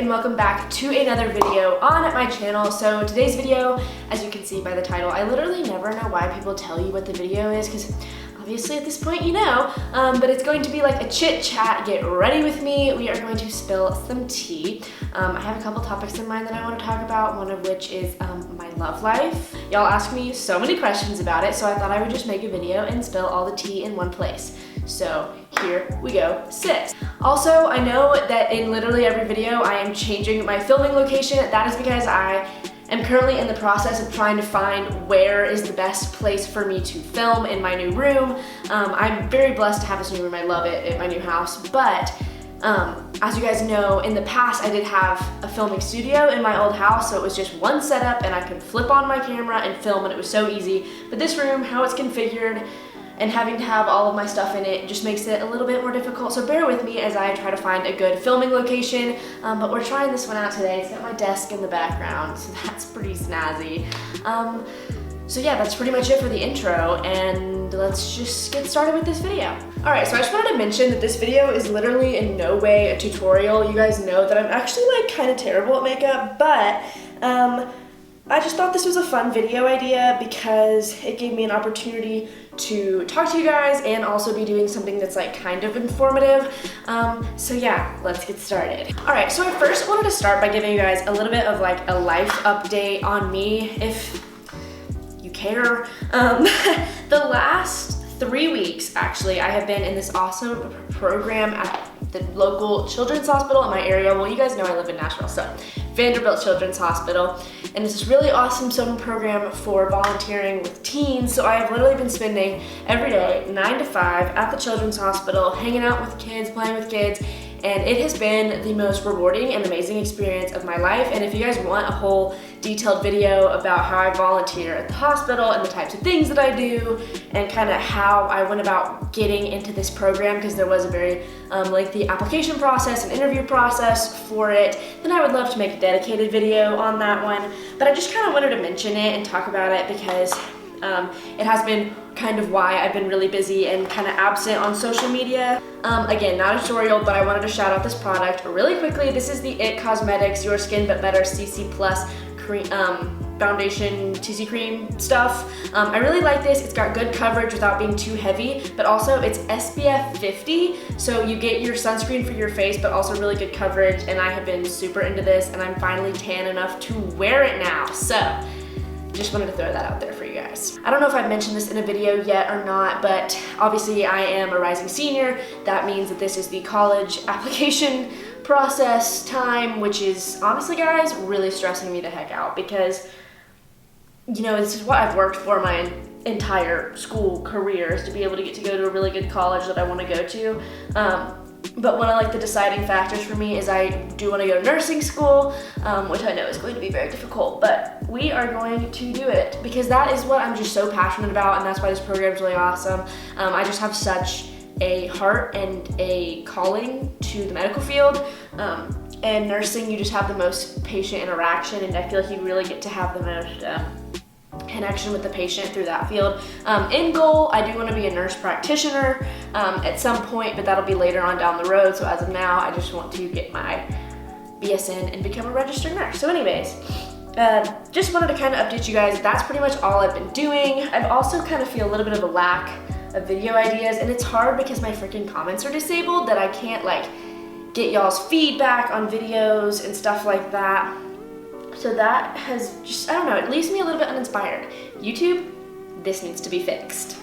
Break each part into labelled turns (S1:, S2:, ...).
S1: and welcome back to another video on my channel. So today's video, as you can see by the title, I literally never know why people tell you what the video is, because obviously at this point you know, but it's going to be like a chit chat. Get ready with me. We are going to spill some tea. I have a couple topics in mind that I want to talk about, one of which is my love life. Y'all ask me so many questions about it, so I thought I would just make a video and spill all the tea in one place. So here we go, 6. Also, I know that in literally every video I am changing my filming location. That is because I am currently in the process of trying to find where is the best place for me to film in my new room. I'm very blessed to have this new room. I love it at my new house, but as you guys know, in the past I did have a filming studio in my old house, so it was just one setup and I could flip on my camera and film, and it was so easy. But this room, how it's configured, and having to have all of my stuff in it just makes it a little bit more difficult. So bear with me as I try to find a good filming location, but we're trying this one out today. It's got my desk in the background, so that's pretty snazzy. So yeah, that's pretty much it for the intro, and let's just get started with this video. All right, so I just wanted to mention that this video is literally in no way a tutorial. You guys know that I'm actually like kind of terrible at makeup, but I just thought this was a fun video idea because it gave me an opportunity to talk to you guys and also be doing something that's like kind of informative. So yeah, let's get started. All right, so I first wanted to start by giving you guys a little bit of like a life update on me, if you care. The last 3 weeks, actually, I have been in this awesome program at the local children's hospital in my area. Well, you guys know I live in Nashville, so Vanderbilt Children's Hospital, and it's this really awesome summer program for volunteering with teens. So I have literally been spending every day 9 to 5 at the children's hospital, hanging out with kids, playing with kids, and it has been the most rewarding and amazing experience of my life. And if you guys want a whole detailed video about how I volunteer at the hospital and the types of things that I do and kind of how I went about getting into this program, because there was a very lengthy application process and interview process for it, then I would love to make a dedicated video on that one. But I just kind of wanted to mention it and talk about it because it has been kind of why I've been really busy and kind of absent on social media. Again, not a tutorial, but I wanted to shout out this product really quickly. This is the YEET Cosmetics Your Skin But Better CC Plus cream, foundation TC cream stuff. I really like this. It's got good coverage without being too heavy, but also it's SPF 50, so you get your sunscreen for your face, but also really good coverage, and I have been super into this, and I'm finally tan enough to wear it now. So just wanted to throw that out there for you guys. I don't know if I've mentioned this in a video yet or not, but obviously I am a rising senior. That means that this is the college application process time, which is honestly, guys, really stressing me the heck out because, you know, this is what I've worked for my entire school career, is to be able to get to go to a really good college that I want to go to. But one of like the deciding factors for me is I do want to go to nursing school, which I know is going to be very difficult, but we are going to do it because that is what I'm just so passionate about, and that's why this program is really awesome. I just have such a heart and a calling to the medical field, and nursing, you just have the most patient interaction, and I feel like you really get to have the most connection with the patient through that field. End goal, I do want to be a nurse practitioner at some point, but that'll be later on down the road. So as of now, I just want to get my BSN and become a registered nurse. So anyways, just wanted to kind of update you guys. That's pretty much all I've been doing. I've also kind of feel a little bit of a lack of video ideas, and it's hard because my freaking comments are disabled that I can't like get y'all's feedback on videos and stuff like that. So that has just, I don't know, it leaves me a little bit uninspired. YouTube, this needs to be fixed.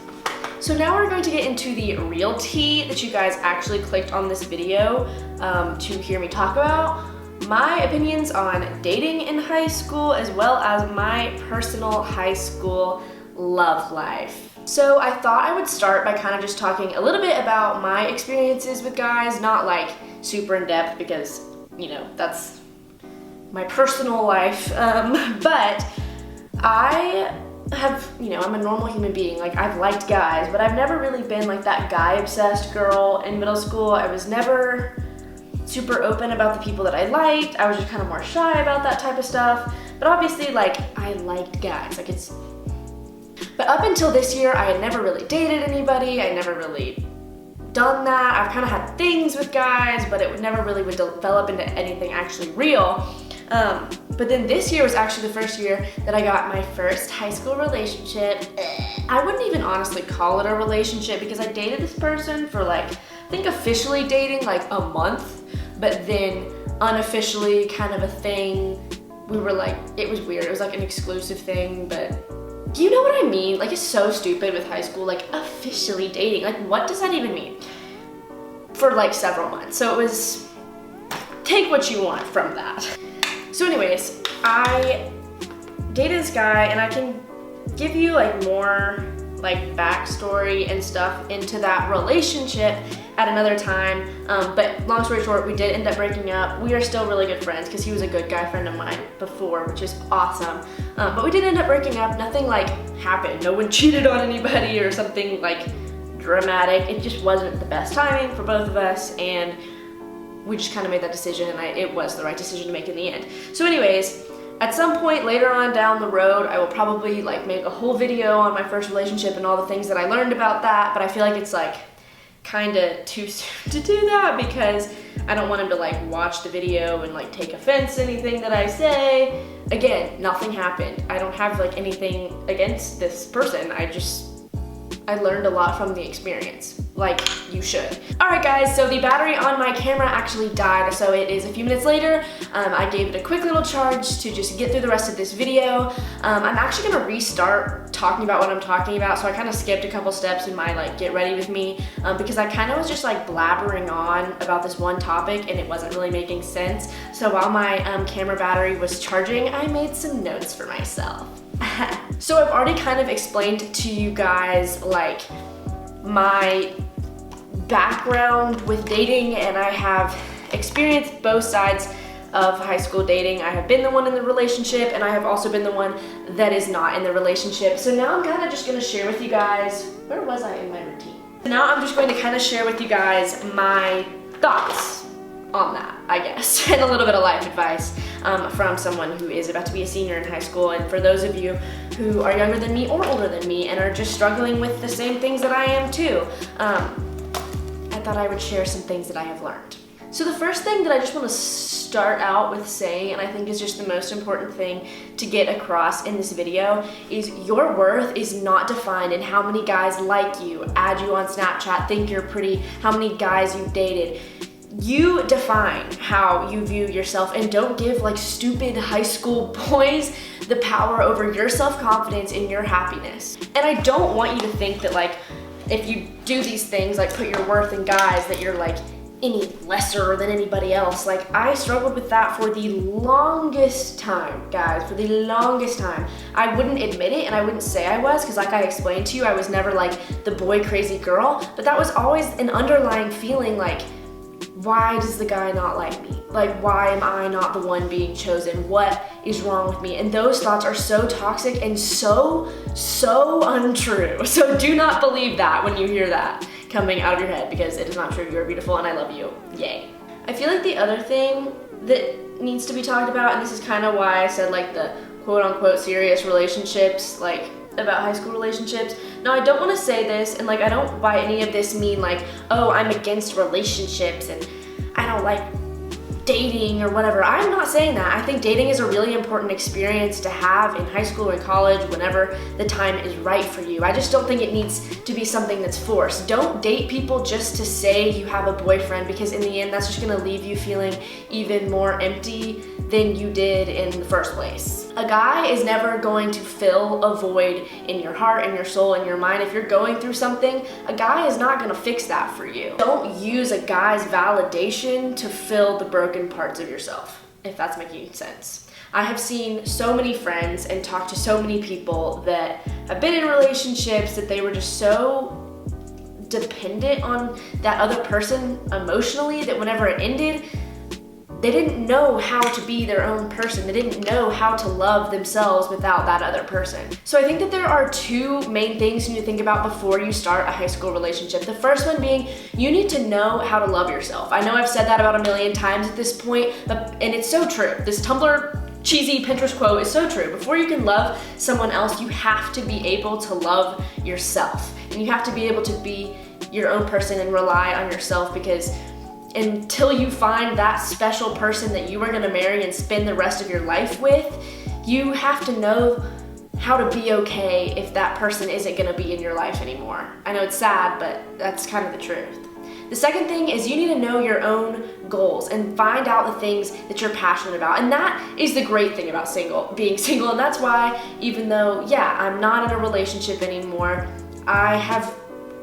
S1: So now we're going to get into the real tea that you guys actually clicked on this video to hear me talk about. My opinions on dating in high school, as well as my personal high school love life. So I thought I would start by kind of just talking a little bit about my experiences with guys, not like super in depth because, you know, that's my personal life, but I have, you know, I'm a normal human being. Like, I've liked guys, but I've never really been like that guy-obsessed girl in middle school. I was never super open about the people that I liked. I was just kind of more shy about that type of stuff, but obviously, like, I liked guys. Like, but up until this year, I had never really dated anybody. I never really done that. I've kind of had things with guys, but it would never really would develop into anything actually real. But then this year was actually the first year that I got my first high school relationship. I wouldn't even honestly call it a relationship because I dated this person for like, I think officially dating like a month, but then unofficially kind of a thing. We were like, it was weird. It was like an exclusive thing, but do you know what I mean? Like, it's so stupid with high school, like officially dating. Like, what does that even mean? For like several months. So it was, take what you want from that. So anyways, I dated this guy, and I can give you like more like backstory and stuff into that relationship at another time. But long story short, we did end up breaking up. We are still really good friends because he was a good guy friend of mine before, which is awesome. But we did end up breaking up. Nothing like happened. No one cheated on anybody or something like dramatic. It just wasn't the best timing for both of us, and we just kind of made that decision, and it was the right decision to make in the end. So anyways, at some point later on down the road, I will probably like make a whole video on my first relationship and all the things that I learned about that, but I feel like it's like kind of too soon to do that because I don't want him to like watch the video and like take offense to anything that I say. Again, nothing happened. I don't have like anything against this person. I learned a lot from the experience, like you should. All right guys, so the battery on my camera actually died, so it is a few minutes later. I gave it a quick little charge to just get through the rest of this video. I'm actually gonna restart talking about what I'm talking about, so I kind of skipped a couple steps in my like get ready with me because I kind of was just like blabbering on about this one topic and it wasn't really making sense. So while my camera battery was charging, I made some notes for myself. So I've already kind of explained to you guys like my background with dating, and I have experienced both sides of high school dating. I have been the one in the relationship, and I have also been the one that is not in the relationship. So now I'm kind of just going to share with you guys, where was I in my routine? Now I'm just going to kind of share with you guys my thoughts on that, I guess, and a little bit of life advice from someone who is about to be a senior in high school. And for those of you who are younger than me or older than me and are just struggling with the same things that I am too, I thought I would share some things that I have learned. So the first thing that I just want to start out with saying, and I think is just the most important thing to get across in this video, is your worth is not defined in how many guys like you, add you on Snapchat, think you're pretty, how many guys you've dated. You define how you view yourself, and don't give like stupid high school boys the power over your self-confidence and your happiness. And I don't want you to think that like if you do these things, like put your worth in guys, that you're like any lesser than anybody else. Like I struggled with that for the longest time, guys, for the longest time. I wouldn't admit it and I wouldn't say I was, because like I explained to you, I was never like the boy crazy girl, but that was always an underlying feeling like, why does the guy not like me? Like, why am I not the one being chosen? What is wrong with me? And those thoughts are so toxic and so untrue. So do not believe that when you hear that coming out of your head, because it is not true. You're beautiful and I love you. Yay. I feel like the other thing that needs to be talked about, and this is kind of why I said like the quote unquote serious relationships, like about high school relationships. Now, I don't want to say this, and like I don't by any of this mean like, oh, I'm against relationships and I don't like dating or whatever. I'm not saying that. I think dating is a really important experience to have in high school or college, whenever the time is right for you. I just don't think it needs to be something that's forced. Don't date people just to say you have a boyfriend, because in the end, that's just gonna leave you feeling even more empty than you did in the first place. A guy is never going to fill a void in your heart, in your soul, in your mind. If you're going through something, a guy is not gonna fix that for you. Don't use a guy's validation to fill the broken parts of yourself, if that's making sense. I have seen so many friends and talked to so many people that have been in relationships that they were just so dependent on that other person emotionally that whenever it ended, they didn't know how to be their own person. They didn't know how to love themselves without that other person. So I think that there are two main things you need to think about before you start a high school relationship. The first one being, you need to know how to love yourself. I know I've said that about a million times at this point, and it's so true. This Tumblr cheesy Pinterest quote is so true. Before you can love someone else, you have to be able to love yourself. And you have to be able to be your own person and rely on yourself, because until you find that special person that you are gonna marry and spend the rest of your life with, you have to know how to be okay if that person isn't gonna be in your life anymore. I know it's sad, but that's kind of the truth. The second thing is you need to know your own goals and find out the things that you're passionate about. And that is the great thing about being single. And that's why, even though, yeah, I'm not in a relationship anymore, I have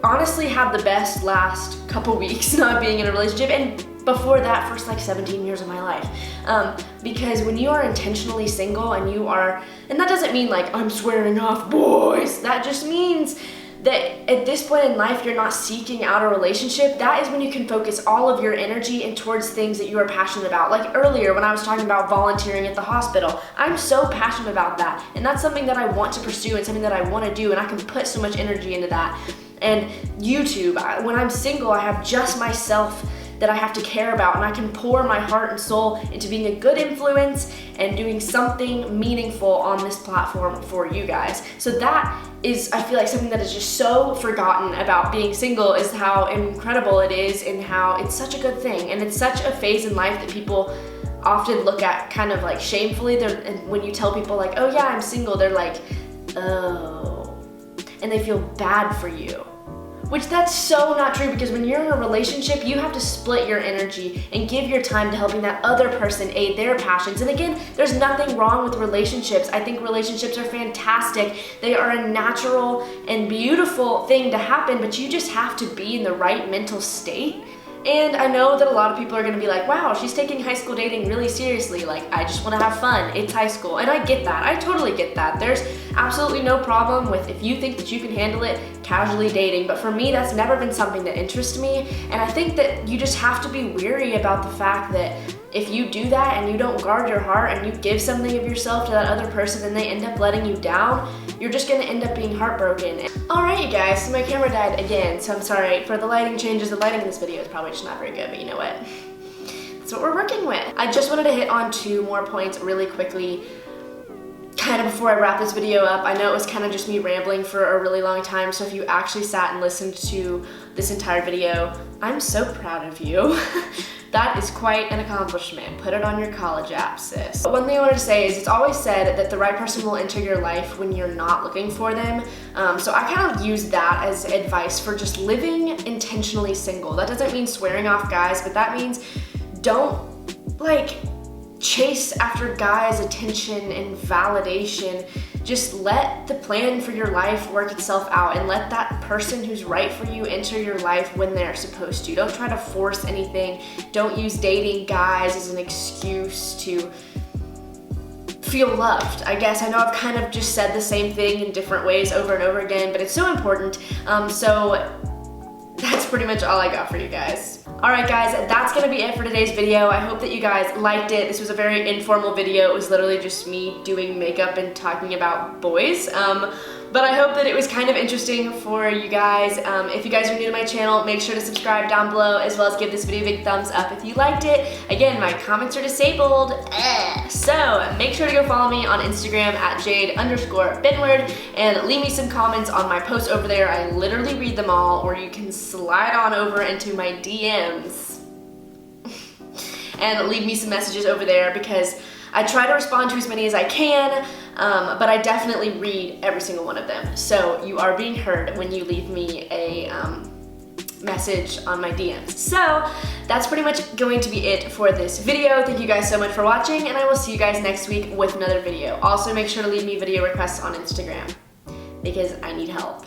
S1: honestly had the best last couple weeks not being in a relationship, and before that, first like 17 years of my life. Because when you are intentionally single and that doesn't mean like I'm swearing off boys, that just means that at this point in life, you're not seeking out a relationship. That is when you can focus all of your energy and towards things that you are passionate about. Like earlier when I was talking about volunteering at the hospital, I'm so passionate about that. And that's something that I want to pursue and something that I want to do, and I can put so much energy into that. And YouTube, when I'm single, I have just myself that I have to care about, and I can pour my heart and soul into being a good influence and doing something meaningful on this platform for you guys. So that is, I feel like, something that is just so forgotten about being single, is how incredible it is and how it's such a good thing. And it's such a phase in life that people often look at kind of like shamefully. And when you tell people like, oh yeah, I'm single, they're like, oh, and they feel bad for you. Which that's so not true, because when you're in a relationship, you have to split your energy and give your time to helping that other person aid their passions. And again, there's nothing wrong with relationships. I think relationships are fantastic. They are a natural and beautiful thing to happen, but you just have to be in the right mental state. And I know that a lot of people are gonna be like, wow, she's taking high school dating really seriously. Like, I just wanna have fun, it's high school. And I get that, I totally get that. There's absolutely no problem with, if you think that you can handle it, casually dating. But for me, that's never been something that interests me. And I think that you just have to be weary about the fact that if you do that and you don't guard your heart and you give something of yourself to that other person and they end up letting you down, you're just gonna end up being heartbroken. Alright you guys, so my camera died again, so I'm sorry for the lighting changes. The lighting in this video is probably just not very good, but you know what? That's what we're working with. I just wanted to hit on 2 more points really quickly, kind of before I wrap this video up. I know it was kind of just me rambling for a really long time, so if you actually sat and listened to this entire video, I'm so proud of you. That is quite an accomplishment. Put it on your college app, sis. But one thing I wanted to say is, it's always said that the right person will enter your life when you're not looking for them. So I kind of use that as advice for just living intentionally single. That doesn't mean swearing off guys, but that means don't like chase after guys' attention and validation. Just let the plan for your life work itself out, and let that person who's right for you enter your life when they're supposed to. Don't try to force anything. Don't use dating guys as an excuse to feel loved. I guess I know I've kind of just said the same thing in different ways over and over again, but it's so important. So that's pretty much all I got for you guys. Alright guys, that's gonna be it for today's video. I hope that you guys liked it. This was a very informal video. It was literally just me doing makeup and talking about boys. But I hope that it was kind of interesting for you guys. If you guys are new to my channel, make sure to subscribe down below, as well as give this video a big thumbs up if you liked it. Again, my comments are disabled, so make sure to go follow me on Instagram at Jade_Benward and leave me some comments on my posts over there. I literally read them all, or you can slide on over into my DMs and leave me some messages over there, because I try to respond to as many as I can, but I definitely read every single one of them. So you are being heard when you leave me a message on my DMs. So that's pretty much going to be it for this video. Thank you guys so much for watching, and I will see you guys next week with another video. Also, make sure to leave me video requests on Instagram, because I need help.